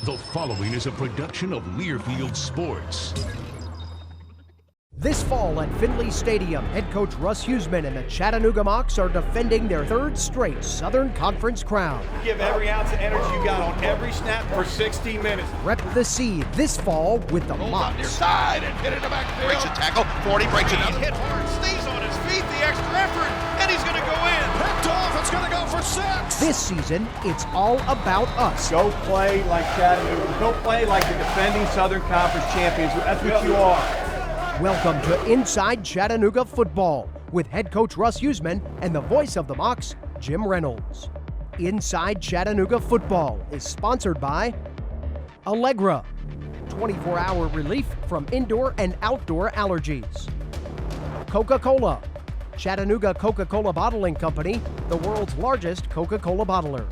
The following is a production of Learfield Sports. This fall at Finley Stadium, head coach Russ Huesman and the Chattanooga Mocs are defending their third straight Southern Conference crown. Give every ounce of energy you got on every snap for 60 minutes. Rep the C this fall with the Mocs. Near side and hit in the backfield. Breaks a tackle, 40, breaks another. Hit hard, stays on his feet, the extra effort, and he's going to go in. Picked off, it's going to go for 6. This season, it's all about us. Go play like Chattanooga. Go play like the defending Southern Conference champions. That's what you are. Welcome to Inside Chattanooga Football with head coach Russ Huesman and the voice of the Mocs, Jim Reynolds. Inside Chattanooga Football is sponsored by Allegra, 24-hour relief from indoor and outdoor allergies. Coca-Cola, Chattanooga Coca-Cola Bottling Company, the world's largest Coca-Cola bottler.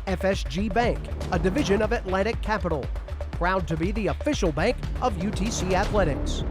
FSG Bank, a division of Atlantic Capital, proud to be the official bank of UTC Athletics.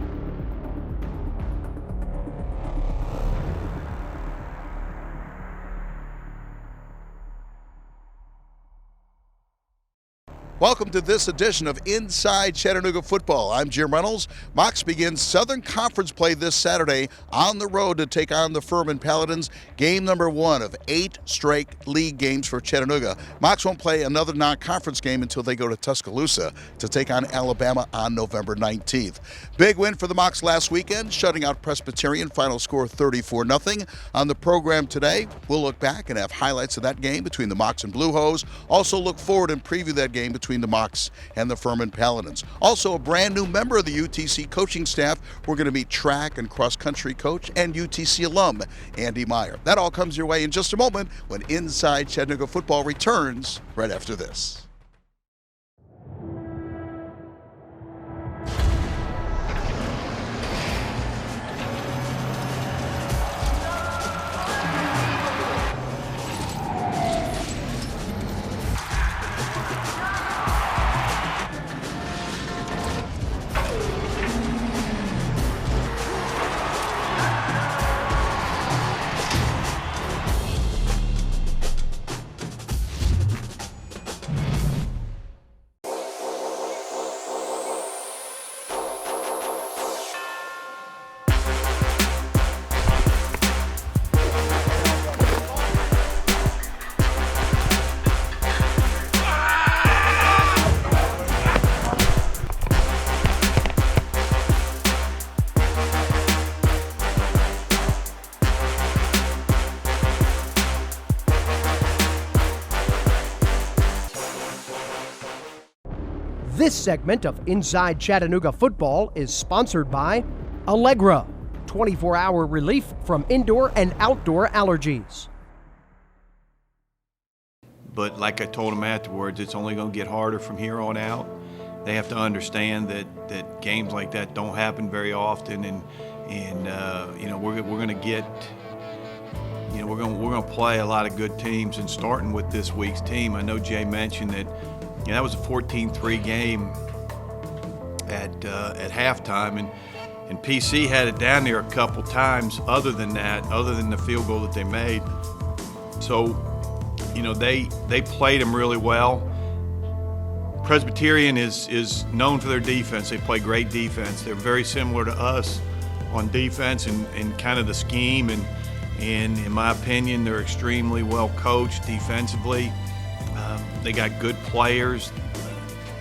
Welcome to this edition of Inside Chattanooga Football. I'm Jim Reynolds. Mocs begins Southern Conference play this Saturday on the road to take on the Furman Paladins. Game number 1 of 8 straight league games for Chattanooga. Mocs won't play another non-conference game until they go to Tuscaloosa to take on Alabama on November 19th. Big win for the Mocs last weekend, shutting out Presbyterian, final score 34-0. On the program today, we'll look back and have highlights of that game between the Mocs and Blue Hose. Also look forward and preview that game between the Mocs and the Furman Paladins. Also, a brand new member of the UTC coaching staff. We're going to meet track and cross-country coach and UTC alum Andy Meyer. That all comes your way in just a moment when Inside Chattanooga Football returns right after this. This segment of Inside Chattanooga Football is sponsored by Allegra, 24-hour relief from indoor and outdoor allergies. But like I told them afterwards, it's only going to get harder from here on out. They have to understand that games like that don't happen very often, and you know, we're going to get, you know, we're going to play a lot of good teams, and starting with this week's team. I know Jay mentioned that. Yeah, that was a 14-3 game at halftime, and PC had it down there a couple times. Other than that, other than the field goal that they made, so you know they played them really well. Presbyterian is known for their defense. They play great defense. They're very similar to us on defense and kind of the scheme, and in my opinion, they're extremely well coached defensively. They got good players.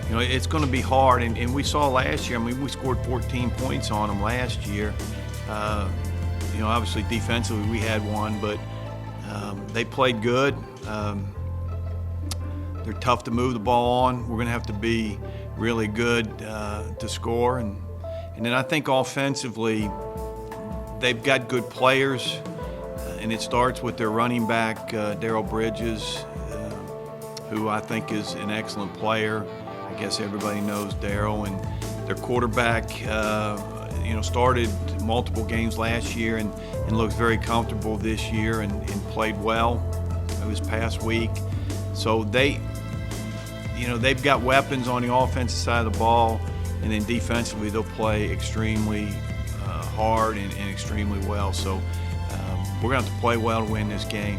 You know, it's going to be hard, and we saw last year. I mean, we scored 14 points on them last year. You know, obviously defensively we had one, but they played good. They're tough to move the ball on. We're going to have to be really good to score, and then I think offensively they've got good players, and it starts with their running back, Darrell Bridges, who I think is an excellent player. I guess everybody knows Darrell, and their quarterback, you know, started multiple games last year and looks very comfortable this year and played well this past week. So they, you know, they've got weapons on the offensive side of the ball, and then defensively they'll play extremely hard and extremely well. So we're going to have to play well to win this game.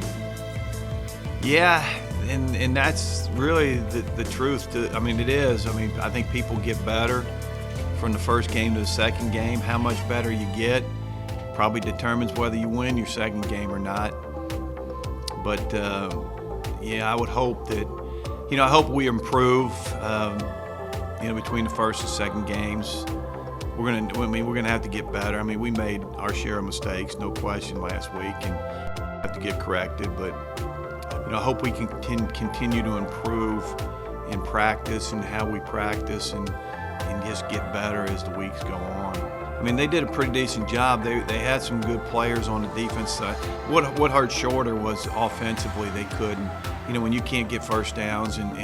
Yeah. and that's really the truth. I mean, it is. I mean, I think people get better from the first game to the second game. How much better you get probably determines whether you win your second game or not. But yeah, I would hope that, I hope we improve, between the first and second games. We're gonna have to get better. I mean, we made our share of mistakes, no question, last week, and have to get corrected. But I hope we can continue to improve in practice and how we practice, and just get better as the weeks go on. I mean, they did a pretty decent job. They had some good players on the defense side. What hurt Shorter was offensively they couldn't. When you can't get first downs and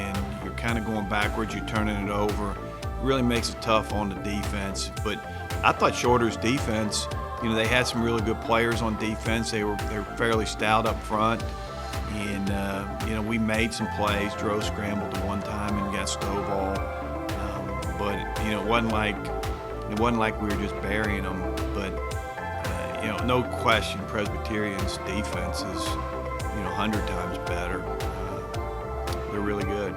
you're kind of going backwards, you're turning it over, it really makes it tough on the defense. But I thought Shorter's defense, they had some really good players on defense. They're fairly stout up front. And, we made some plays. Drew scrambled to one time and got Stovall. But, it wasn't like we were just burying them. But, no question, Presbyterian's defense is, 100 times better. They're really good.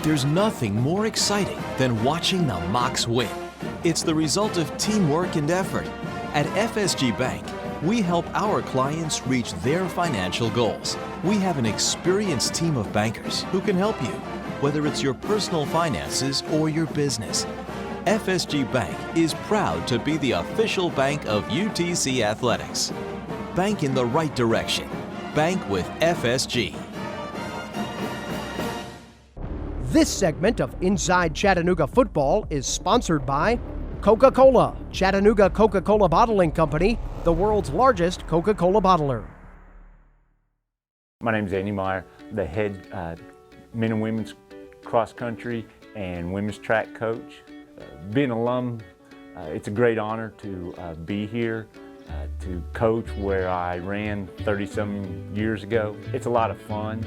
There's nothing more exciting than watching the Mocs win. It's the result of teamwork and effort. At FSG Bank, we help our clients reach their financial goals. We have an experienced team of bankers who can help you, whether it's your personal finances or your business. FSG Bank is proud to be the official bank of UTC Athletics. Bank in the right direction. Bank with FSG. This segment of Inside Chattanooga Football is sponsored by Coca-Cola, Chattanooga Coca-Cola Bottling Company, the world's largest Coca-Cola bottler. My name is Andy Meyer, the head men and women's cross country and women's track coach. Being an alum, it's a great honor to be here, to coach where I ran 30-some years ago. It's a lot of fun.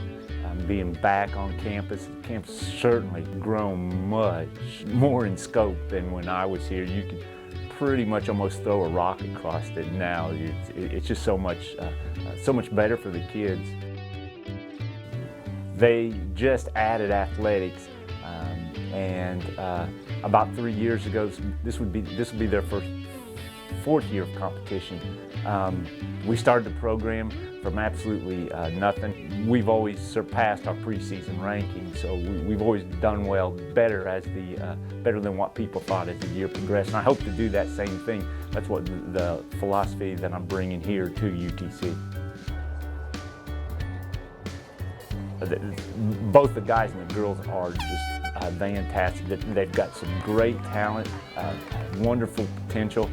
Being back on campus. Campus certainly grown much more in scope than when I was here. You could pretty much almost throw a rock across it now. It's just so much better for the kids. They just added athletics, and about 3 years ago, this will be their fourth year of competition. We started the program from absolutely nothing. We've always surpassed our preseason ranking, so we've always done well, better than what people thought as the year progressed. And I hope to do that same thing. That's what the philosophy that I'm bringing here to UTC. Both the guys and the girls are just fantastic. They've got some great talent, wonderful potential.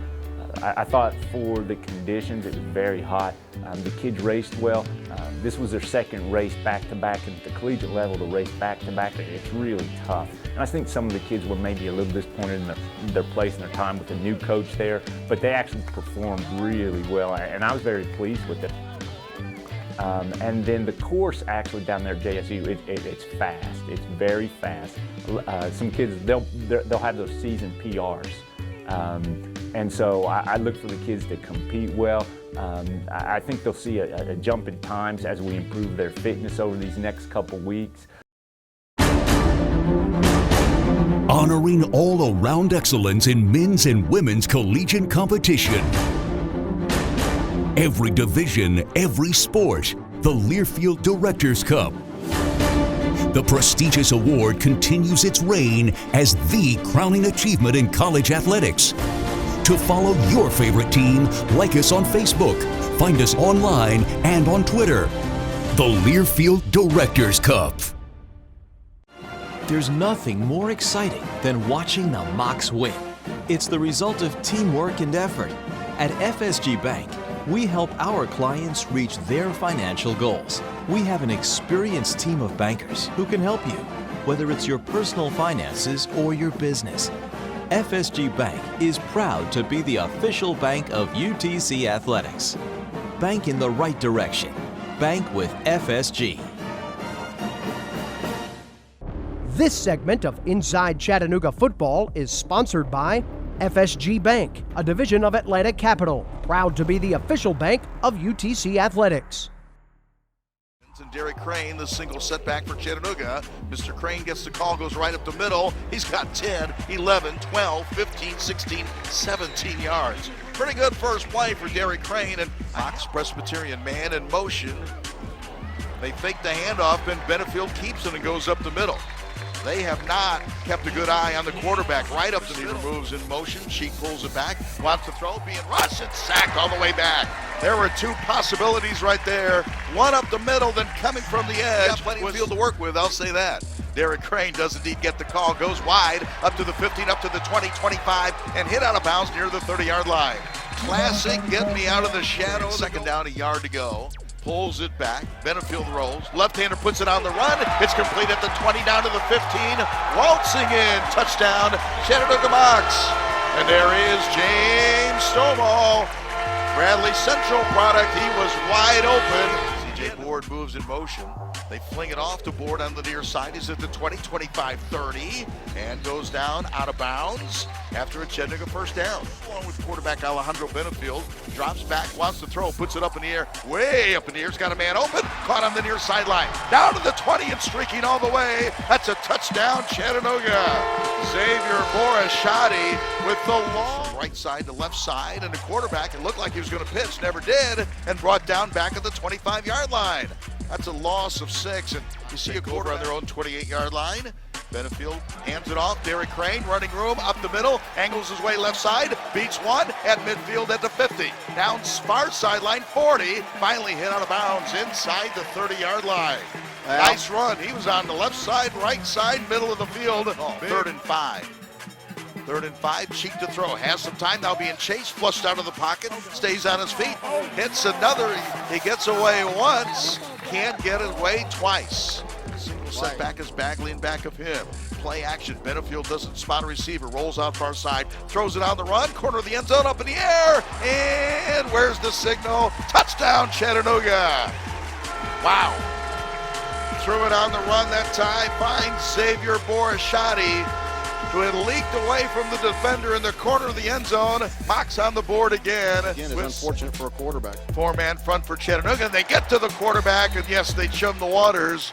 I thought for the conditions, it was very hot. The kids raced well. This was their second race back-to-back, and at the collegiate level to race back-to-back, it's really tough. And I think some of the kids were maybe a little disappointed in their place and their time with the new coach there, but they actually performed really well, and I was very pleased with it. And then the course actually down there at JSU, it's fast. It's very fast. Some kids, they'll have those season PRs. And so I look for the kids to compete well. I think they'll see a jump in times as we improve their fitness over these next couple weeks. Honoring all-around excellence in men's and women's collegiate competition. Every division, every sport, the Learfield Directors Cup. The prestigious award continues its reign as the crowning achievement in college athletics. To follow your favorite team, like us on Facebook, find us online and on Twitter. The Learfield Directors Cup. There's nothing more exciting than watching the Mocs win. It's the result of teamwork and effort. At FSG Bank, we help our clients reach their financial goals. We have an experienced team of bankers who can help you, whether it's your personal finances or your business. FSG Bank is proud to be the official bank of UTC Athletics. Bank in the right direction. Bank with FSG. This segment of Inside Chattanooga Football is sponsored by FSG Bank, a division of Atlantic Capital, proud to be the official bank of UTC Athletics. And Derek Crane, the single setback for Chattanooga. Mr. Crane gets the call, goes right up the middle. He's got 10, 11, 12, 15, 16, 17 yards. Pretty good first play for Derek Crane, and Mocs Presbyterian man in motion. They fake the handoff, and Benefield keeps it and goes up the middle. They have not kept a good eye on the quarterback. Right up to the moves in motion. Sheik pulls it back, wants to throw, being rushed and sacked all the way back. There were two possibilities right there. One up the middle, then coming from the edge. Got plenty of field to work with, I'll say that. Derek Crane does indeed get the call, goes wide, up to the 15, up to the 20, 25, and hit out of bounds near the 30-yard line. Classic, get me out of the shadow. Second down, a yard to go. Pulls it back, Benefield rolls, left-hander puts it on the run, it's complete at the 20, down to the 15, waltzing in, touchdown, Chattanooga Mocs. And there is James Stonewall, Bradley Central product, he was wide open. CJ Board moves in motion, they fling it off to Board on the near side, he's at the 20, 25, 30, and goes down out of bounds after a Chattanooga first down. Along with quarterback Alejandro Benefield, drops back, wants to throw, puts it up in the air, way up in the air, he's got a man open, caught on the near sideline, down to the 20 and streaking all the way, that's a touchdown Chattanooga. Xavier Borashati with the long right side to left side, and the quarterback, it looked like he was going to pitch, never did, and brought down back at the 25-yard line. That's a loss of 6, and you see a quarter on their own 28-yard line. Benefield hands it off. Derek Crane, running room, up the middle, angles his way left side, beats one at midfield at the 50. Down far sideline, 40, finally hit out of bounds inside the 30-yard line. Nice run. He was on the left side, right side, middle of the field. 3rd and 5. 3rd and 5, Cheek to throw, has some time, now being chased, flushed out of the pocket, stays on his feet, hits another, he gets away once, can't get away twice. Single setback is Bagley in back of him. Play action, Benefield doesn't spot a receiver, rolls out far side, throws it on the run, corner of the end zone, up in the air, and where's the signal? Touchdown Chattanooga! Wow. Threw it on the run that time, finds Xavier Borashati, who had leaked away from the defender in the corner of the end zone. Mocs on the board again. Again, it's unfortunate for a quarterback. 4-man front for Chattanooga, and they get to the quarterback, and yes, they chum the waters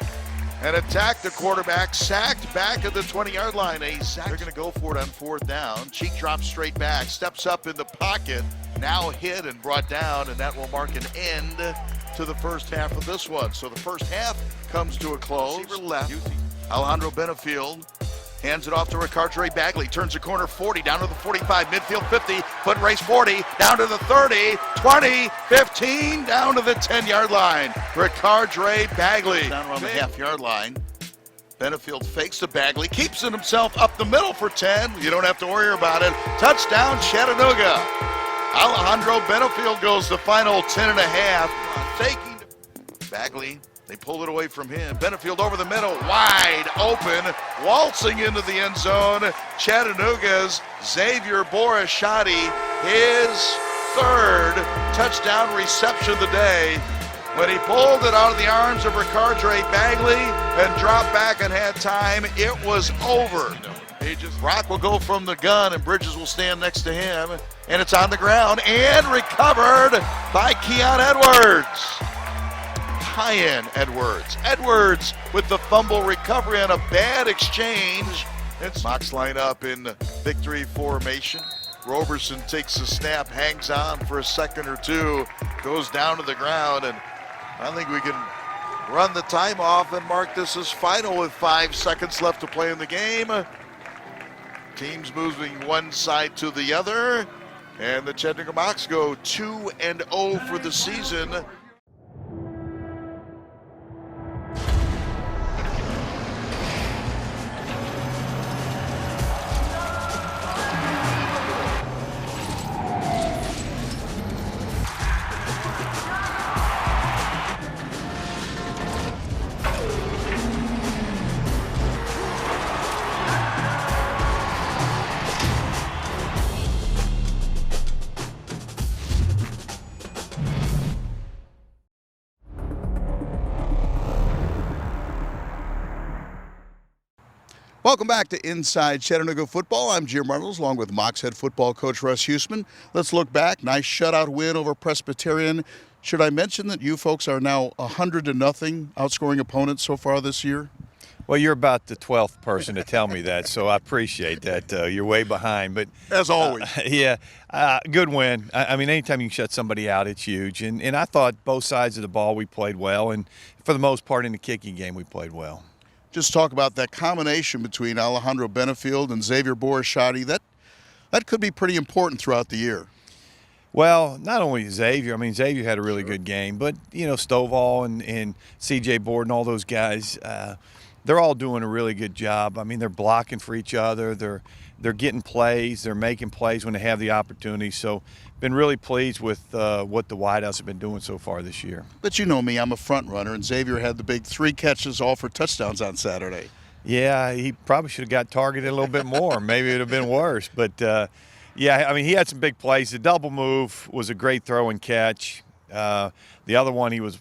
and attack the quarterback, sacked back at the 20-yard line. They're going to go for it on 4th down. Cheek drops straight back, steps up in the pocket, now hit and brought down, and that will mark an end to the first half of this one. So the first half comes to a close. Receiver left, Alejandro Benefield hands it off to Ricardre Bagley, turns the corner 40, down to the 45, midfield 50, foot race 40, down to the 30, 20, 15, down to the 10-yard line. Ricardre Bagley down around the half-yard line. Benefield fakes to Bagley, keeps it himself up the middle for 10. You don't have to worry about it. Touchdown Chattanooga. Alejandro Benefield goes the final 10 and a half. Faking Bagley. They pull it away from him. Benefield over the middle, wide open, waltzing into the end zone. Chattanooga's Xavier Borashati, his 3rd touchdown reception of the day. When he pulled it out of the arms of Ricardre Bagley and dropped back and had time, it was over. Brock will go from the gun and Bridges will stand next to him. And it's on the ground and recovered by Keon Edwards. High-end Edwards. Edwards with the fumble recovery on a bad exchange. It's Mocs line up in victory formation. Roberson takes the snap, hangs on for a second or two, goes down to the ground, and I think we can run the time off and mark this as final with 5 seconds left to play in the game. Teams moving one side to the other, and the Chattanooga Mocs go 2-0 for the season. Welcome back to Inside Chattanooga Football. I'm Jim Reynolds, along with Mocs head football coach Russ Huesman. Let's look back. Nice shutout win over Presbyterian. Should I mention that you folks are now 100-0 outscoring opponents so far this year? Well, you're about the 12th person to tell me that, so I appreciate that. You're way behind. But as always. Good win. I mean, anytime you can shut somebody out, it's huge. And I thought both sides of the ball we played well, and for the most part in the kicking game we played well. Just talk about that combination between Alejandro Benefield and Xavier Borishati. That could be pretty important throughout the year. Well, not only Xavier. I mean, Xavier had a really good game, but, Stovall and C.J. Borden, all those guys, they're all doing a really good job. I mean, they're blocking for each other. They're getting plays. They're making plays when they have the opportunity. So, been really pleased with what the Whitehouse have been doing so far this year. But you know me, I'm a front runner, and Xavier had the big 3 catches, all for touchdowns on Saturday. Yeah, he probably should have got targeted a little bit more. Maybe it would have been worse. But, yeah, I mean, he had some big plays. The double move was a great throw and catch. The other one, he was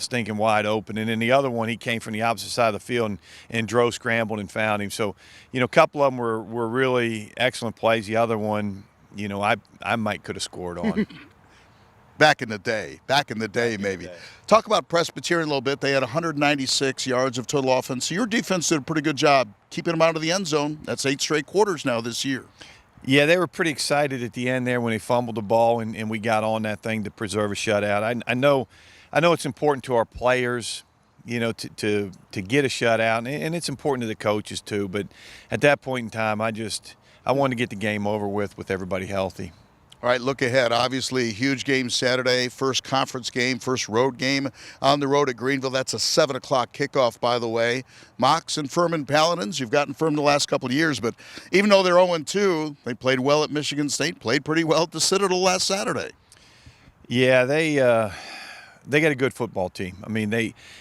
stinking wide open. And then the other one, he came from the opposite side of the field and drove, scrambled, and found him. So, a couple of them were really excellent plays. The other one, I might could have scored on. Back in the day, maybe. Talk about Presbyterian a little bit. They had 196 yards of total offense. So your defense did a pretty good job keeping them out of the end zone. That's 8 straight quarters now this year. Yeah, they were pretty excited at the end there when they fumbled the ball and we got on that thing to preserve a shutout. I know it's important to our players, to get a shutout, and it's important to the coaches too. But at that point in time, I wanted to get the game over with everybody healthy. All right, look ahead. Obviously, huge game Saturday, first conference game, first road game on the road at Greenville. That's a 7 o'clock kickoff, by the way. Mocs and Furman Paladins, you've gotten Furman the last couple of years, but even though they're 0-2, they played well at Michigan State, played pretty well at the Citadel last Saturday. Yeah, they got a good football team. I mean,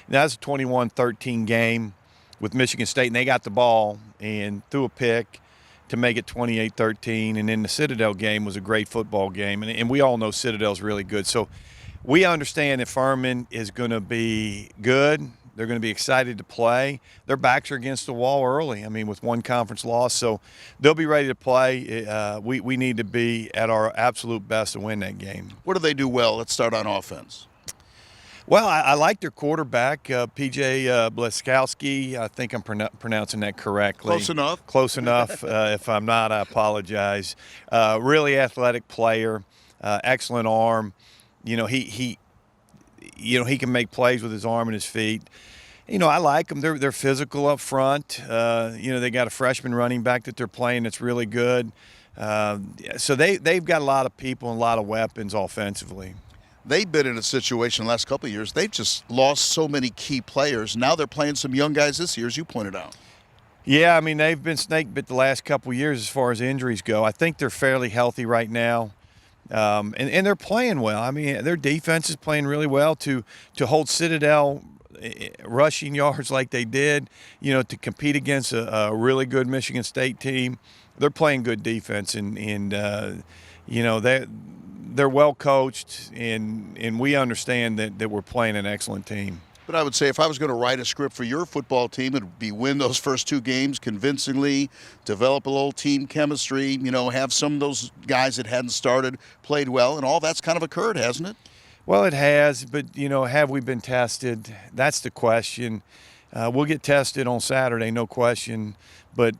that's a 21-13 game with Michigan State, and they got the ball and threw a pick to make it 28-13, and then the Citadel game was a great football game, and we all know Citadel's really good. So we understand that Furman is going to be good. They're going to be excited to play. Their backs are against the wall early, I mean, with one conference loss, so they'll be ready to play. We need to be at our absolute best to win that game. What do they do well? Let's start on offense. Well, I like their quarterback, P.J. Bleskowski. I think I'm pronouncing that correctly. Close enough. Close enough. If I'm not, I apologize. Really athletic player, excellent arm. He can make plays with his arm and his feet. I like them. They're physical up front. They got a freshman running back that they're playing that's really good. So they've got a lot of people and a lot of weapons offensively. They've been in a situation the last couple of years. They've just lost so many key players. Now they're playing some young guys this year, as you pointed out. Yeah, I mean, they've been snake bit the last couple of years as far as injuries go. I think they're fairly healthy right now, and they're playing well. I mean, their defense is playing really well to hold Citadel rushing yards like they did, to compete against a really good Michigan State team. They're playing good defense, and they're well coached, and we understand that we're playing an excellent team. But I would say if I was going to write a script for your football team, it would be win those first 2 games convincingly, develop a little team chemistry, have some of those guys that hadn't started, played well, and all that's kind of occurred, hasn't it? Well, it has, but, have we been tested? That's the question. We'll get tested on Saturday, no question, but,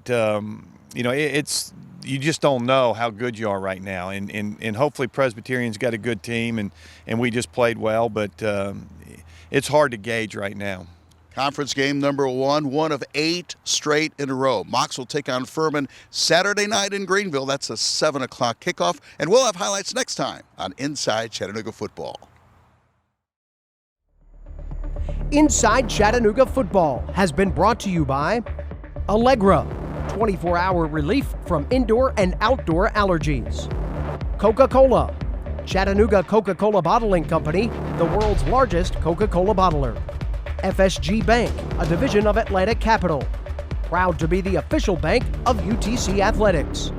it's – you just don't know how good you are right now, and hopefully Presbyterian's got a good team, and we just played well, but it's hard to gauge right now. Conference game number 1 of 8 straight in a row. Mocs will take on Furman Saturday night in Greenville. That's a 7 o'clock kickoff, and we'll have highlights next time on Inside Chattanooga Football. Inside Chattanooga Football has been brought to you by Allegra, 24-hour relief from indoor and outdoor allergies. Coca-Cola, Chattanooga Coca-Cola Bottling Company, the world's largest Coca-Cola bottler. FSG Bank, a division of Atlantic Capital. Proud to be the official bank of UTC Athletics.